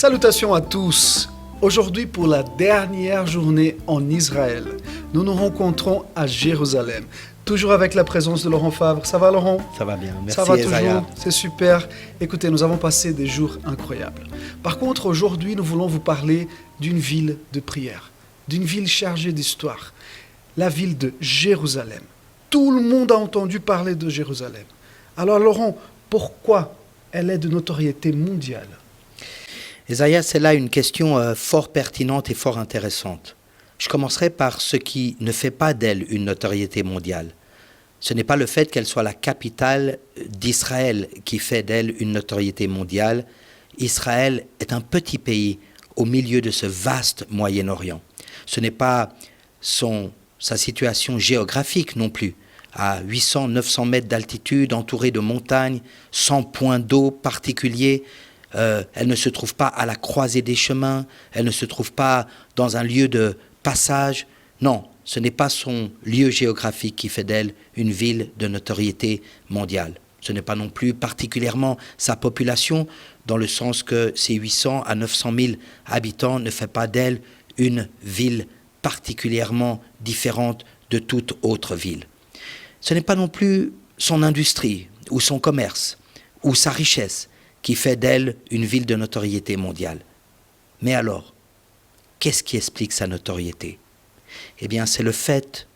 Salutations à tous. Aujourd'hui, pour la dernière journée en Israël, nous nous rencontrons à Jérusalem. Toujours avec la présence de Laurent Favre. Ça va, Laurent? Ça va bien, merci. Ça va Isaiah. toujours, c'est super. Écoutez, nous avons passé des jours incroyables. Par contre, aujourd'hui, nous voulons vous parler d'une ville de prière, d'une ville chargée d'histoire, la ville de Jérusalem. Tout le monde a entendu parler de Jérusalem. Alors, Laurent, pourquoi elle est de notoriété mondiale? Isaiah, c'est là une question fort pertinente et fort intéressante. Je commencerai par ce qui ne fait pas d'elle une notoriété mondiale. Ce n'est pas le fait qu'elle soit la capitale d'Israël qui fait d'elle une notoriété mondiale. Israël est un petit pays au milieu de ce vaste Moyen-Orient. Ce n'est pas sa situation géographique non plus, à 800-900 mètres d'altitude, entourée de montagnes, sans point d'eau particulier. Elle ne se trouve pas à la croisée des chemins, elle ne se trouve pas dans un lieu de passage. Non, ce n'est pas son lieu géographique qui fait d'elle une ville de notoriété mondiale. Ce n'est pas non plus particulièrement sa population, dans le sens que ces 800 à 900 000 habitants ne fait pas d'elle une ville particulièrement différente de toute autre ville. Ce n'est pas non plus son industrie ou son commerce ou sa richesse qui fait d'elle une ville de notoriété mondiale. Mais alors, qu'est-ce qui explique sa notoriété? Eh bien, c'est le fait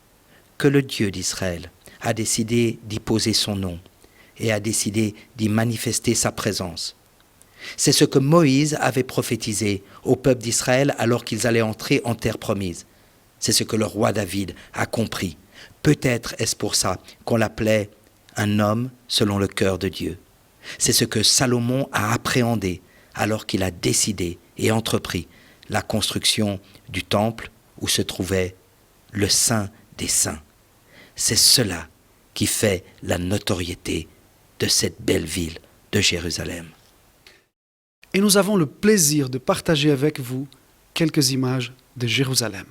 que le Dieu d'Israël a décidé d'y poser son nom et a décidé d'y manifester sa présence. C'est ce que Moïse avait prophétisé au peuple d'Israël alors qu'ils allaient entrer en terre promise. C'est ce que le roi David a compris. Peut-être est-ce pour ça qu'on l'appelait un homme selon le cœur de Dieu. C'est ce que Salomon a appréhendé alors qu'il a décidé et entrepris la construction du temple où se trouvait le Saint des Saints. C'est cela qui fait la notoriété de cette belle ville de Jérusalem. Et nous avons le plaisir de partager avec vous quelques images de Jérusalem.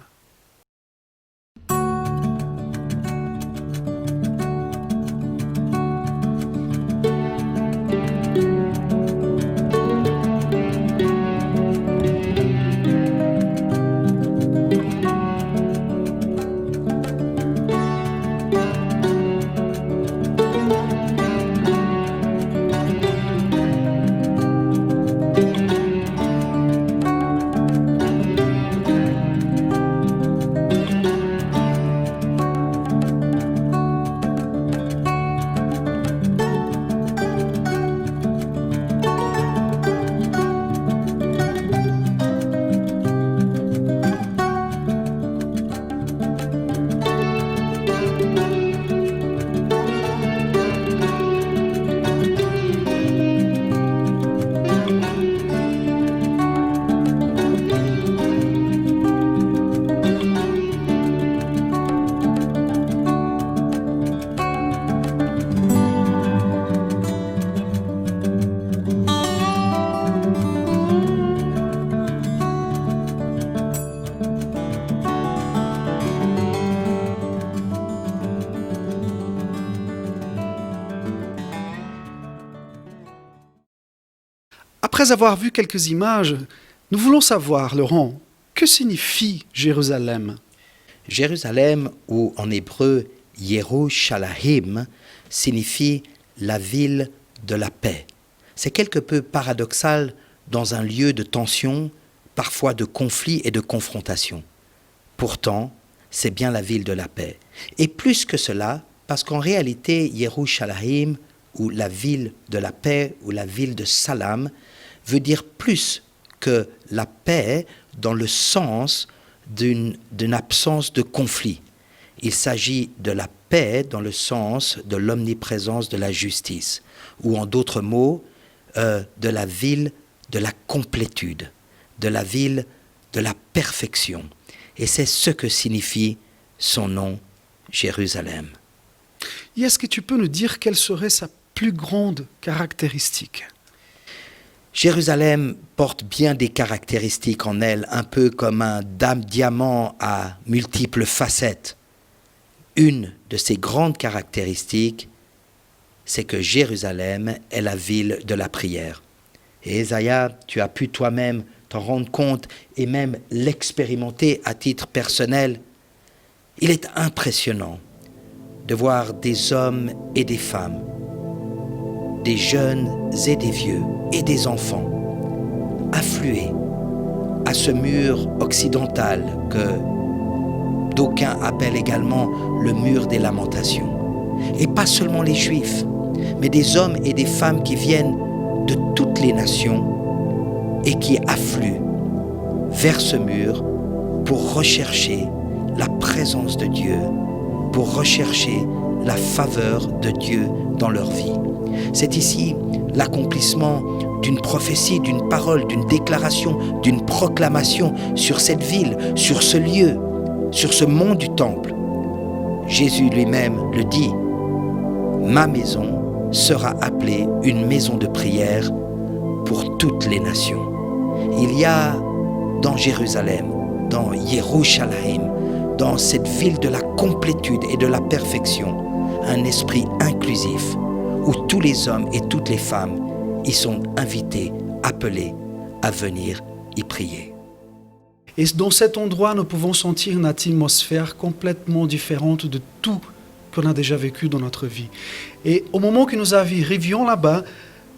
Après avoir vu quelques images, nous voulons savoir, Laurent, que signifie Jérusalem? Jérusalem, ou en hébreu Yerushalayim, signifie la ville de la paix. C'est quelque peu paradoxal dans un lieu de tension, parfois de conflit et de confrontation. Pourtant, c'est bien la ville de la paix. Et plus que cela, parce qu'en réalité, Yerushalayim, ou la ville de la paix, ou la ville de Salam, veut dire plus que la paix dans le sens d'une absence de conflit. Il s'agit de la paix dans le sens de l'omniprésence de la justice, ou en d'autres mots, de la ville de la complétude, de la ville de la perfection. Et c'est ce que signifie son nom, Jérusalem. Et est-ce que tu peux nous dire quelle serait sa plus grande caractéristique? Jérusalem porte bien des caractéristiques en elle, un peu comme un diamant à multiples facettes. Une de ses grandes caractéristiques, c'est que Jérusalem est la ville de la prière. Et Ésaïe, tu as pu toi-même t'en rendre compte et même l'expérimenter à titre personnel. Il est impressionnant de voir des hommes et des femmes, des jeunes et des vieux et des enfants affluer à ce mur occidental que d'aucuns appellent également le mur des lamentations. Et pas seulement les Juifs, mais des hommes et des femmes qui viennent de toutes les nations et qui affluent vers ce mur pour rechercher la présence de Dieu, pour rechercher la faveur de Dieu dans leur vie. C'est ici l'accomplissement d'une prophétie, d'une parole, d'une déclaration, d'une proclamation sur cette ville, sur ce lieu, sur ce mont du temple. Jésus lui-même le dit, « Ma maison sera appelée une maison de prière pour toutes les nations. » Il y a dans Jérusalem, dans Yerushalayim, dans cette ville de la complétude et de la perfection, un esprit inclusif où tous les hommes et toutes les femmes y sont invités, appelés à venir y prier. Et dans cet endroit, nous pouvons sentir une atmosphère complètement différente de tout qu'on a déjà vécu dans notre vie. Et au moment que nous arrivions là-bas,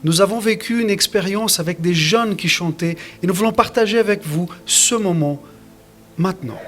nous avons vécu une expérience avec des jeunes qui chantaient et nous voulons partager avec vous ce moment maintenant.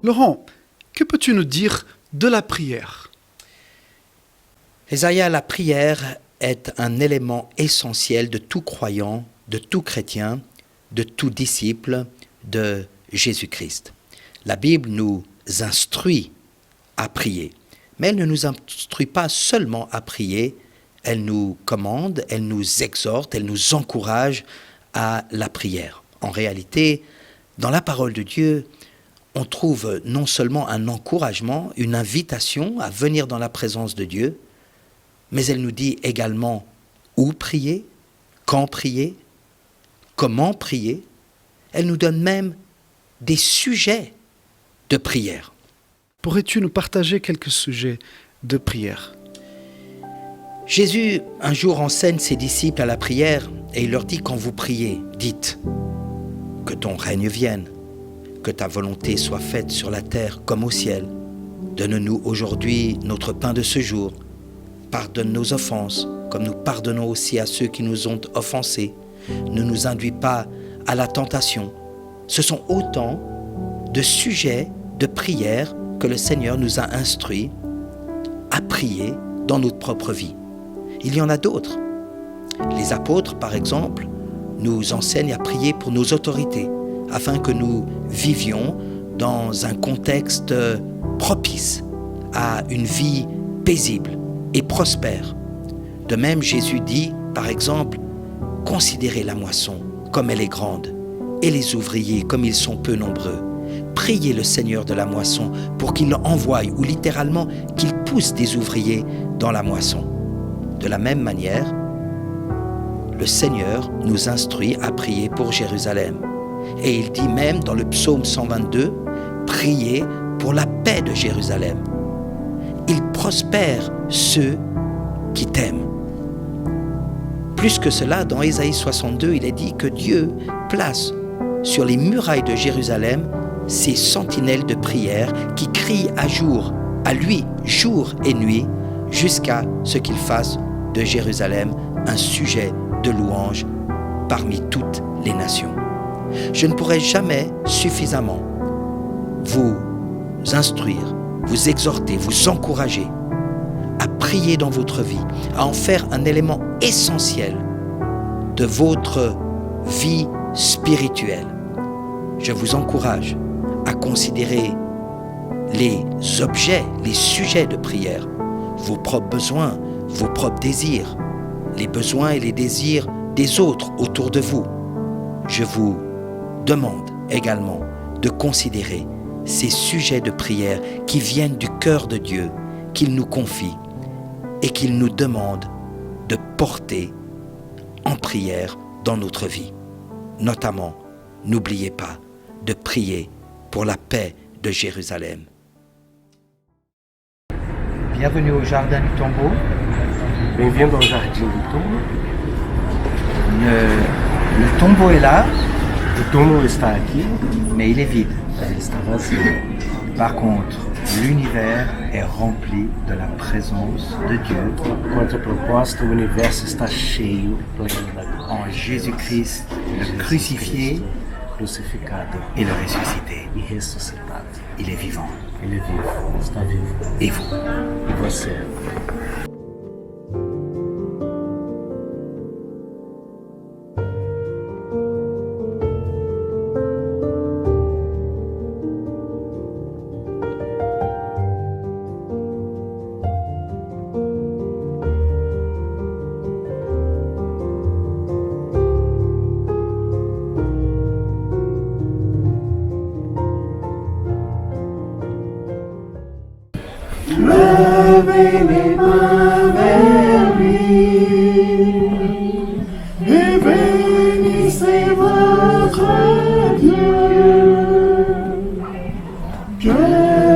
Laurent, que peux-tu nous dire de la prière? Ésaïe, la prière est un élément essentiel de tout croyant, de tout chrétien, de tout disciple de Jésus-Christ. La Bible nous instruit à prier, mais elle ne nous instruit pas seulement à prier, elle nous commande, elle nous exhorte, elle nous encourage à la prière. En réalité, dans la parole de Dieu, on trouve non seulement un encouragement, une invitation à venir dans la présence de Dieu, mais elle nous dit également où prier, quand prier, comment prier. Elle nous donne même des sujets de prière. Pourrais-tu nous partager quelques sujets de prière? Jésus, un jour, enseigne ses disciples à la prière et il leur dit, quand vous priez, dites que ton règne vienne, que ta volonté soit faite sur la terre comme au ciel. Donne-nous aujourd'hui notre pain de ce jour. Pardonne nos offenses, comme nous pardonnons aussi à ceux qui nous ont offensés. Ne nous induis pas à la tentation. Ce sont autant de sujets de prière que le Seigneur nous a instruits à prier dans notre propre vie. Il y en a d'autres. Les apôtres, par exemple, nous enseignent à prier pour nos autorités, afin que nous vivions dans un contexte propice à une vie paisible et prospère. De même, Jésus dit, par exemple, « Considérez la moisson comme elle est grande, et les ouvriers comme ils sont peu nombreux. Priez le Seigneur de la moisson pour qu'il envoie, ou littéralement, qu'il pousse des ouvriers dans la moisson. » De la même manière, le Seigneur nous instruit à prier pour Jérusalem. Et il dit même dans le psaume 122, « Priez pour la paix de Jérusalem. Il prospère ceux qui t'aiment. » Plus que cela, dans Ésaïe 62, il est dit que Dieu place sur les murailles de Jérusalem ses sentinelles de prière qui crient à lui, jour et nuit, jusqu'à ce qu'il fasse de Jérusalem un sujet de louange parmi toutes les nations. Je ne pourrai jamais suffisamment vous instruire, vous exhorter, vous encourager à prier dans votre vie, à en faire un élément essentiel de votre vie spirituelle. Je vous encourage à considérer les objets, les sujets de prière, vos propres besoins, vos propres désirs, les besoins et les désirs des autres autour de vous. Je vous demande également de considérer ces sujets de prière qui viennent du cœur de Dieu, qu'il nous confie et qu'il nous demande de porter en prière dans notre vie. Notamment, n'oubliez pas de prier pour la paix de Jérusalem. Bienvenue au Jardin du Tombeau. Bem-vindo ao Jardim do Túmulo. Le tombeau est là, O túmulo está aqui, mais il est vide. ele está vazio. Par contre, l'univers est rempli de la présence de Dieu Contraproposto, o universo está cheio, pleno da glória. en Jésus-Christ, le crucifié Crucificado et le ressuscité. e ressuscitado. Il est vivant. Ele é vivo, está vivo. Et vous? E você? Levez les mains vers lui et bénissez votre Dieu. Que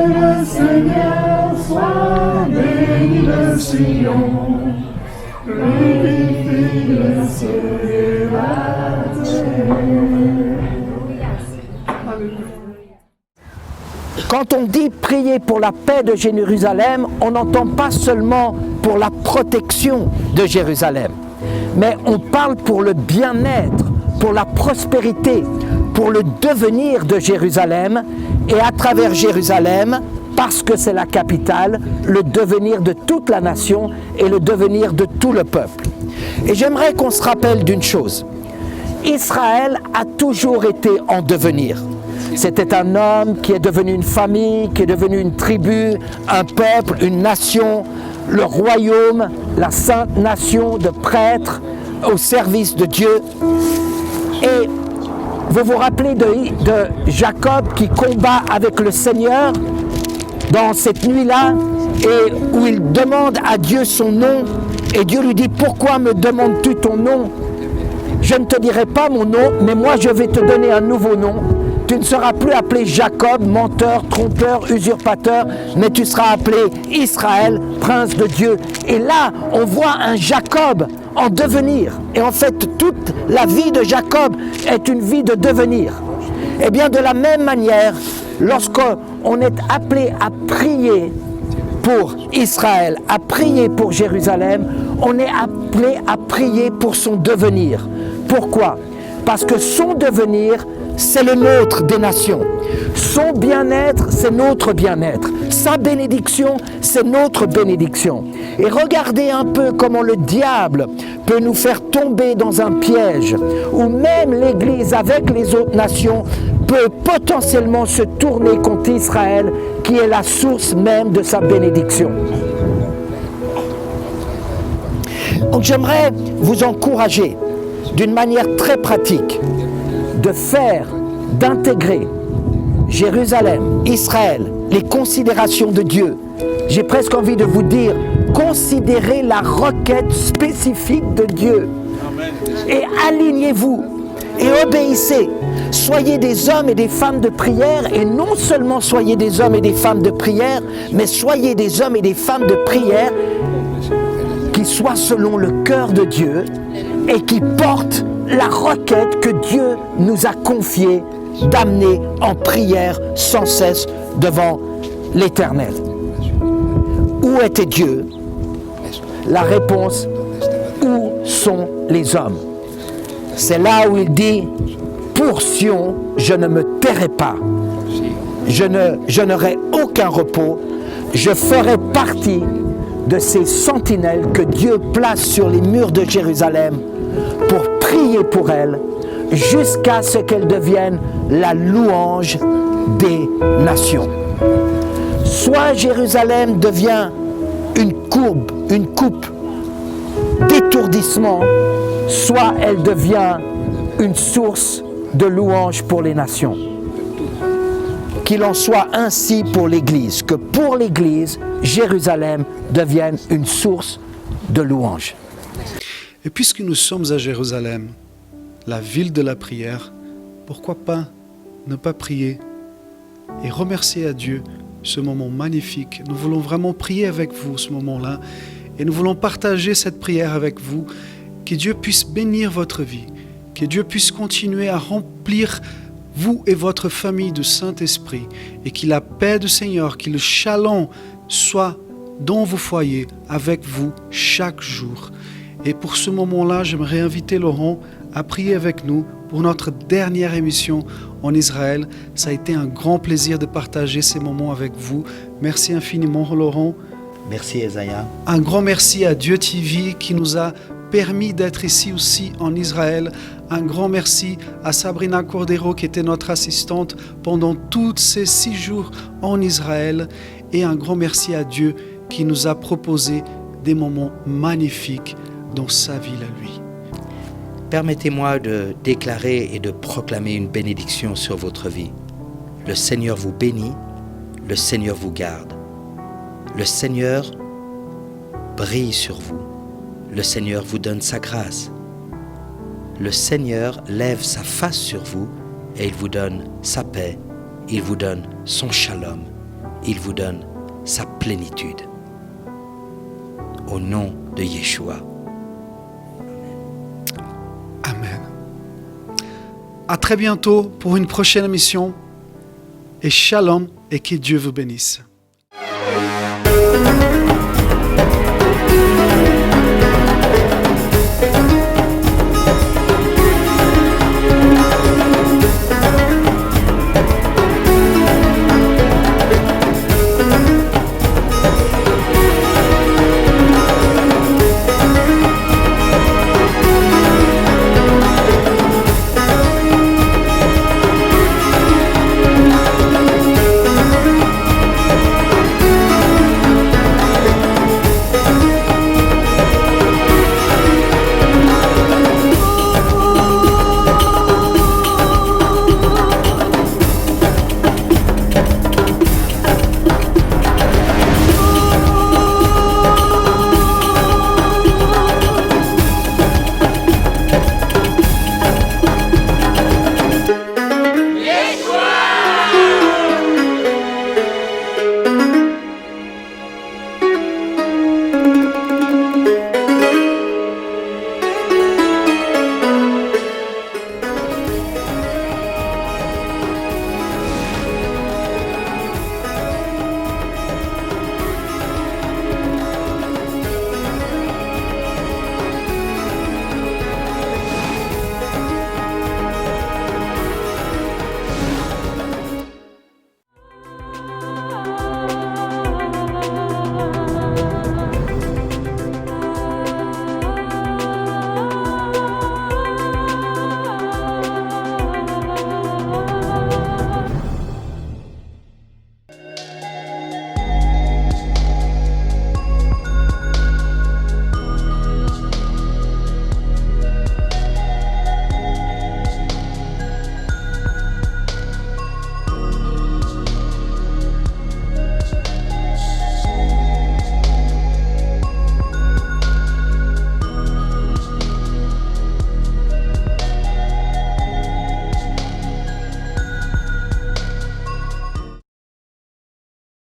le Seigneur soit béni de Sion, glorifie le ciel et la terre. Quand on dit prier pour la paix de Jérusalem, on n'entend pas seulement pour la protection de Jérusalem, mais on parle pour le bien-être, pour la prospérité, pour le devenir de Jérusalem, et à travers Jérusalem, parce que c'est la capitale, le devenir de toute la nation et le devenir de tout le peuple. Et j'aimerais qu'on se rappelle d'une chose. Israël a toujours été en devenir. C'était un homme qui est devenu une famille, qui est devenu une tribu, un peuple, une nation, le royaume, la sainte nation de prêtres au service de Dieu. Et vous vous rappelez de Jacob qui combat avec le Seigneur dans cette nuit-là et où il demande à Dieu son nom et Dieu lui dit « Pourquoi me demandes-tu ton nom ? Je ne te dirai pas mon nom, mais moi je vais te donner un nouveau nom. Tu ne seras plus appelé Jacob, menteur, trompeur, usurpateur, mais tu seras appelé Israël, prince de Dieu. » Et là, on voit un Jacob en devenir. Et en fait, toute la vie de Jacob est une vie de devenir. Et bien de la même manière, lorsqu'on est appelé à prier pour Israël, à prier pour Jérusalem, on est appelé à prier pour son devenir. Pourquoi ? Parce que son devenir, c'est le nôtre des nations. Son bien-être, c'est notre bien-être. Sa bénédiction, c'est notre bénédiction. Et regardez un peu comment le diable peut nous faire tomber dans un piège, où même l'Église avec les autres nations peut potentiellement se tourner contre Israël, qui est la source même de sa bénédiction. Donc j'aimerais vous encourager d'une manière très pratique d'intégrer Jérusalem, Israël, les considérations de Dieu. J'ai presque envie de vous dire, considérez la requête spécifique de Dieu et alignez-vous et obéissez. Soyez des hommes et des femmes de prière, et non seulement soyez des hommes et des femmes de prière, mais soyez des hommes et des femmes de prière qui soient selon le cœur de Dieu et qui portent la requête que Dieu nous a confiée d'amener en prière sans cesse devant l'Éternel. Où était Dieu ? La réponse, où sont les hommes ? c'est là où il dit, pour Sion, je ne me tairai pas. Je n'aurai aucun repos. Je ferai partie de ces sentinelles que Dieu place sur les murs de Jérusalem pour prier pour elle jusqu'à ce qu'elle devienne la louange des nations. Soit Jérusalem devient une coupe d'étourdissement, soit elle devient une source de louange pour les nations. Qu'il en soit ainsi pour l'Église, que pour l'Église, Jérusalem devienne une source de louange. Et puisque nous sommes à Jérusalem, la ville de la prière, pourquoi pas ne pas prier et remercier à Dieu ce moment magnifique. Nous voulons vraiment prier avec vous ce moment-là et nous voulons partager cette prière avec vous. Que Dieu puisse bénir votre vie, que Dieu puisse continuer à remplir vous et votre famille de Saint-Esprit et que la paix du Seigneur, que le shalom soit dans vos foyers avec vous chaque jour. Et pour ce moment-là, j'aimerais inviter Laurent à prier avec nous pour notre dernière émission en Israël. Ça a été un grand plaisir de partager ces moments avec vous. Merci infiniment, Laurent. Merci, Esaïa. Un grand merci à Dieu TV qui nous a permis d'être ici aussi en Israël. Un grand merci à Sabrina Cordero qui était notre assistante pendant tous ces 6 jours en Israël. Et un grand merci à Dieu qui nous a proposé des moments magnifiques dans sa ville à lui. Permettez-moi de déclarer et de proclamer une bénédiction sur votre vie. Le Seigneur vous bénit, le Seigneur vous garde. Le Seigneur brille sur vous. Le Seigneur vous donne sa grâce. Le Seigneur lève sa face sur vous et il vous donne sa paix, il vous donne son shalom, il vous donne sa plénitude. Au nom de Yeshua. Amen. À très bientôt pour une prochaine émission. Et shalom et que Dieu vous bénisse.